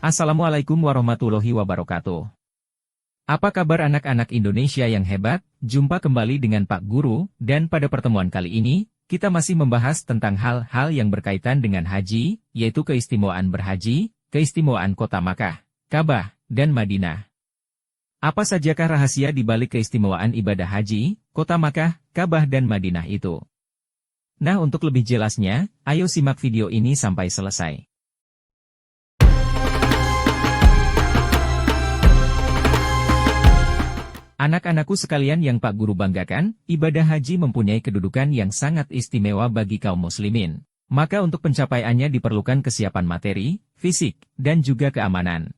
Assalamualaikum warahmatullahi wabarakatuh. Apa kabar anak-anak Indonesia yang hebat? Jumpa kembali dengan Pak Guru, dan pada pertemuan kali ini, kita masih membahas tentang hal-hal yang berkaitan dengan haji, yaitu keistimewaan berhaji, keistimewaan kota Makkah, Ka'bah, dan Madinah. Apa sajakah rahasia di balik keistimewaan ibadah haji, kota Makkah, Ka'bah dan Madinah itu? Nah, untuk lebih jelasnya, ayo simak video ini sampai selesai. Anak-anakku sekalian yang Pak Guru banggakan, ibadah haji mempunyai kedudukan yang sangat istimewa bagi kaum muslimin. Maka untuk pencapaiannya diperlukan kesiapan materi, fisik, dan juga keamanan.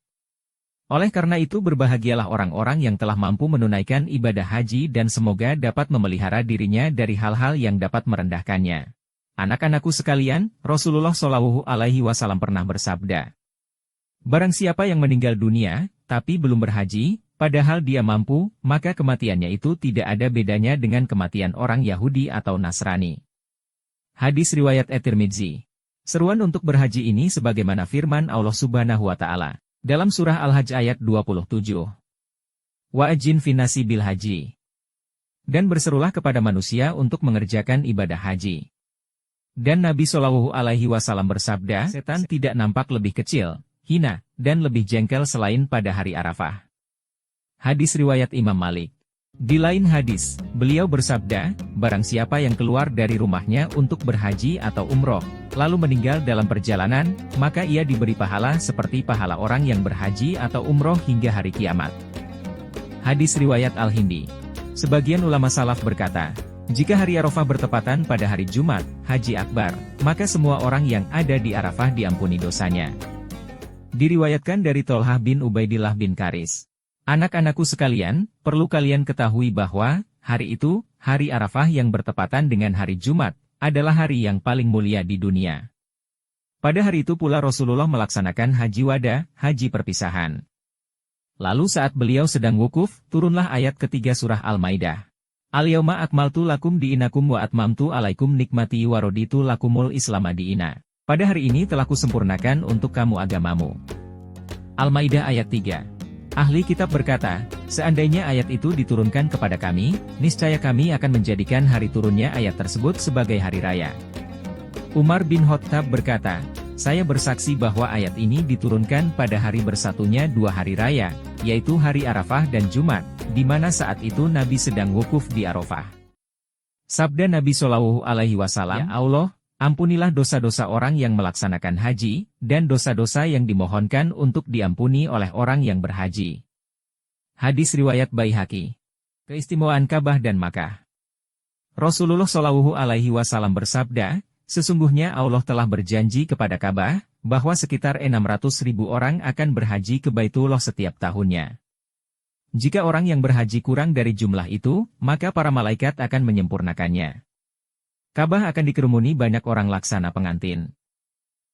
Oleh karena itu berbahagialah orang-orang yang telah mampu menunaikan ibadah haji dan semoga dapat memelihara dirinya dari hal-hal yang dapat merendahkannya. Anak-anakku sekalian, Rasulullah Shallallahu Alaihi Wasallam pernah bersabda, "Barang siapa yang meninggal dunia, tapi belum berhaji, padahal dia mampu, maka kematiannya itu tidak ada bedanya dengan kematian orang Yahudi atau Nasrani." Hadis riwayat At-Tirmidzi. Seruan untuk berhaji ini sebagaimana firman Allah Subhanahu wa Ta'ala dalam surah Al-Hajj ayat 27. Wa'ajin finasi bil haji. Dan berserulah kepada manusia untuk mengerjakan ibadah haji. Dan Nabi Shallallahu Alaihi Wasallam bersabda, setan tidak nampak lebih kecil, hina, dan lebih jengkel selain pada hari Arafah. Hadis riwayat Imam Malik. Di lain hadis, beliau bersabda, barang siapa yang keluar dari rumahnya untuk berhaji atau umroh, lalu meninggal dalam perjalanan, maka ia diberi pahala seperti pahala orang yang berhaji atau umroh hingga hari kiamat. Hadis riwayat Al-Hindi. Sebagian ulama salaf berkata, jika hari Arafah bertepatan pada hari Jumat, Haji Akbar, maka semua orang yang ada di Arafah diampuni dosanya. Diriwayatkan dari Tolhah bin Ubaidillah bin Karis. Anak-anakku sekalian, perlu kalian ketahui bahwa, hari itu, hari Arafah yang bertepatan dengan hari Jumat, adalah hari yang paling mulia di dunia. Pada hari itu pula Rasulullah melaksanakan haji wada, haji perpisahan. Lalu saat beliau sedang wukuf, turunlah ayat ketiga surah Al-Maidah. Al-yawma akmaltu lakum diinakum wa atmamtu alaikum nikmati wa raditu lakumul islama diina. Pada hari ini telah kusempurnakan untuk kamu agamamu. Al-Maidah ayat 3. Ahli kitab berkata, seandainya ayat itu diturunkan kepada kami, niscaya kami akan menjadikan hari turunnya ayat tersebut sebagai hari raya. Umar bin Khattab berkata, saya bersaksi bahwa ayat ini diturunkan pada hari bersatunya dua hari raya, yaitu hari Arafah dan Jumat, di mana saat itu Nabi sedang wukuf di Arafah. Sabda Nabi Shallallahu Alaihi Wasallam, ya Allah, ampunilah dosa-dosa orang yang melaksanakan haji, dan dosa-dosa yang dimohonkan untuk diampuni oleh orang yang berhaji. Hadis riwayat Baihaqi. Keistimewaan Ka'bah dan Makkah. Rasulullah Shallallahu Alaihi Wasallam bersabda, sesungguhnya Allah telah berjanji kepada Ka'bah, bahwa sekitar 600.000 orang akan berhaji ke Baitullah setiap tahunnya. Jika orang yang berhaji kurang dari jumlah itu, maka para malaikat akan menyempurnakannya. Ka'bah akan dikerumuni banyak orang laksana pengantin.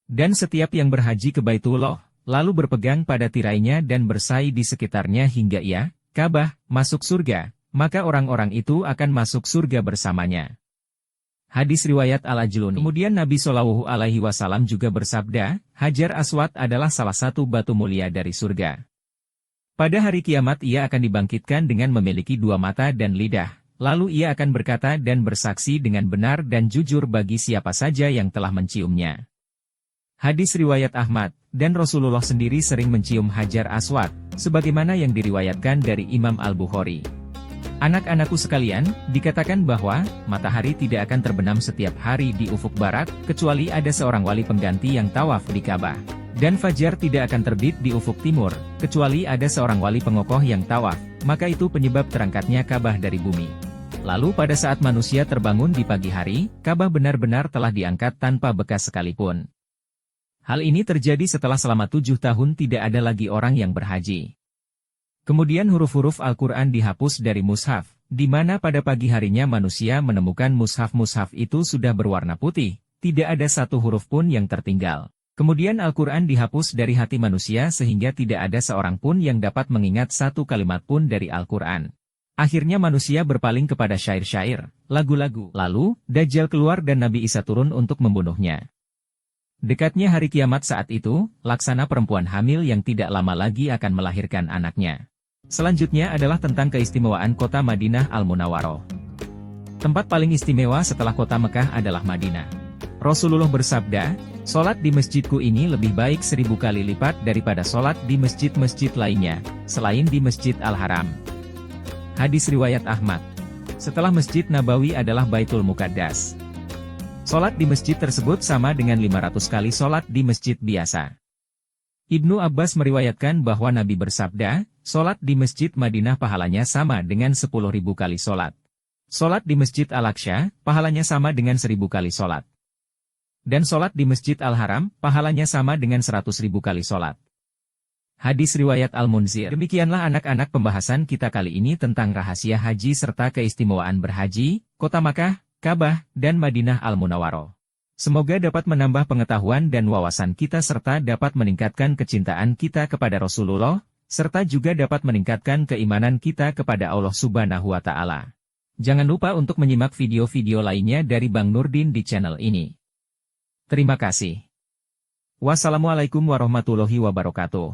Dan setiap yang berhaji ke Baitullah, lalu berpegang pada tirainya dan bersa'i di sekitarnya hingga ia, Ka'bah, masuk surga, maka orang-orang itu akan masuk surga bersamanya. Hadis riwayat Al-Ajluni. Kemudian Nabi Shallallahu Alaihi Wasallam juga bersabda, Hajar Aswad adalah salah satu batu mulia dari surga. Pada hari kiamat ia akan dibangkitkan dengan memiliki dua mata dan lidah. Lalu ia akan berkata dan bersaksi dengan benar dan jujur bagi siapa saja yang telah menciumnya. Hadis riwayat Ahmad, dan Rasulullah sendiri sering mencium Hajar Aswad, sebagaimana yang diriwayatkan dari Imam Al-Bukhari. Anak-anakku sekalian, dikatakan bahwa, matahari tidak akan terbenam setiap hari di ufuk barat, kecuali ada seorang wali pengganti yang tawaf di Ka'bah. Dan fajar tidak akan terbit di ufuk timur, kecuali ada seorang wali pengokoh yang tawaf, maka itu penyebab terangkatnya Ka'bah dari bumi. Lalu pada saat manusia terbangun di pagi hari, Ka'bah benar-benar telah diangkat tanpa bekas sekalipun. Hal ini terjadi setelah selama 7 tahun tidak ada lagi orang yang berhaji. Kemudian huruf-huruf Al-Quran dihapus dari mushaf, di mana pada pagi harinya manusia menemukan mushaf-mushaf itu sudah berwarna putih, tidak ada satu huruf pun yang tertinggal. Kemudian Al-Quran dihapus dari hati manusia sehingga tidak ada seorang pun yang dapat mengingat satu kalimat pun dari Al-Quran. Akhirnya manusia berpaling kepada syair-syair, lagu-lagu. Lalu, Dajjal keluar dan Nabi Isa turun untuk membunuhnya. Dekatnya hari kiamat saat itu, laksana perempuan hamil yang tidak lama lagi akan melahirkan anaknya. Selanjutnya adalah tentang keistimewaan kota Madinah Al-Munawwaroh. Tempat paling istimewa setelah kota Mekah adalah Madinah. Rasulullah bersabda, "Sholat di masjidku ini lebih baik 1000 kali lipat daripada sholat di masjid-masjid lainnya, selain di Masjid Al-Haram." Hadis riwayat Ahmad. Setelah Masjid Nabawi adalah Baitul Muqaddas. Sholat di masjid tersebut sama dengan 500 kali sholat di masjid biasa. Ibnu Abbas meriwayatkan bahwa Nabi bersabda, sholat di Masjid Madinah pahalanya sama dengan 10.000 kali sholat. Sholat di Masjid Al-Aqsa, pahalanya sama dengan 1000 kali sholat. Dan sholat di Masjid Al-Haram, pahalanya sama dengan 100.000 kali sholat. Hadis riwayat Al-Munzir. Demikianlah anak-anak pembahasan kita kali ini tentang rahasia haji serta keistimewaan berhaji, kota Makkah, Ka'bah, dan Madinah Al-Munawwaroh. Semoga dapat menambah pengetahuan dan wawasan kita serta dapat meningkatkan kecintaan kita kepada Rasulullah, serta juga dapat meningkatkan keimanan kita kepada Allah Subhanahu wa Ta'ala. Jangan lupa untuk menyimak video-video lainnya dari Bang Nurdin di channel ini. Terima kasih. Wassalamualaikum warahmatullahi wabarakatuh.